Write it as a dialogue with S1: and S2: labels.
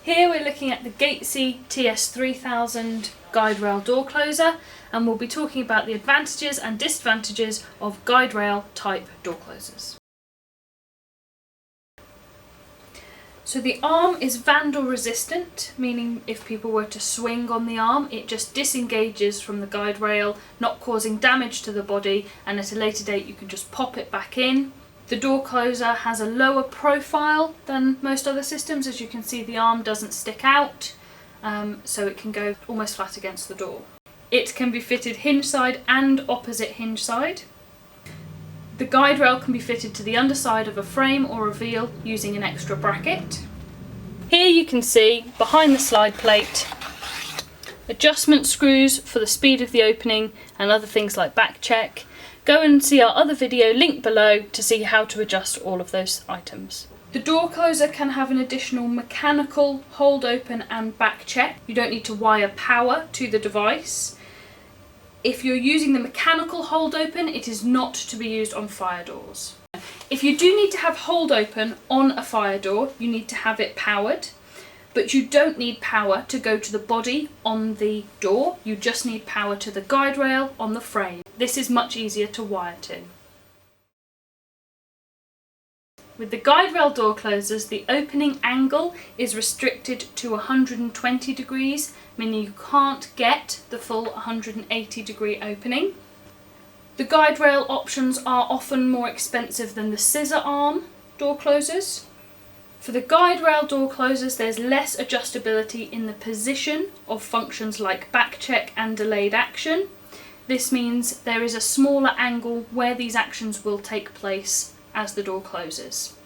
S1: Here we're looking at the Geze TS3000 guide rail door closer, and we'll be talking about the advantages and disadvantages of guide rail type door closers. So the arm is vandal resistant, meaning if people were to swing on the arm, it just disengages from the guide rail, not causing damage to the body, and at a later date you can just pop it back in. The door closer has a lower profile than most other systems. As you can see, the arm doesn't stick out, so it can go almost flat against the door. It can be fitted hinge side and opposite hinge side. The guide rail can be fitted to the underside of a frame or a wheel using an extra bracket. Here you can see, behind the slide plate, adjustment screws for the speed of the opening and other things like back check. Go and see our other video linked below to see how to adjust all of those items. The door closer can have an additional mechanical hold open and back check. You don't need to wire power to the device. If you're using the mechanical hold open, it is not to be used on fire doors. If you do need to have hold open on a fire door, you need to have it powered, but you don't need power to go to the body on the door. You just need power to the guide rail on the frame. This is much easier to wire to. With the guide rail door closers, the opening angle is restricted to 120 degrees, meaning you can't get the full 180 degree opening. The guide rail options are often more expensive than the scissor arm door closers. For the guide rail door closers, there's less adjustability in the position of functions like back check and delayed action. This means there is a smaller angle where these actions will take place as the door closes.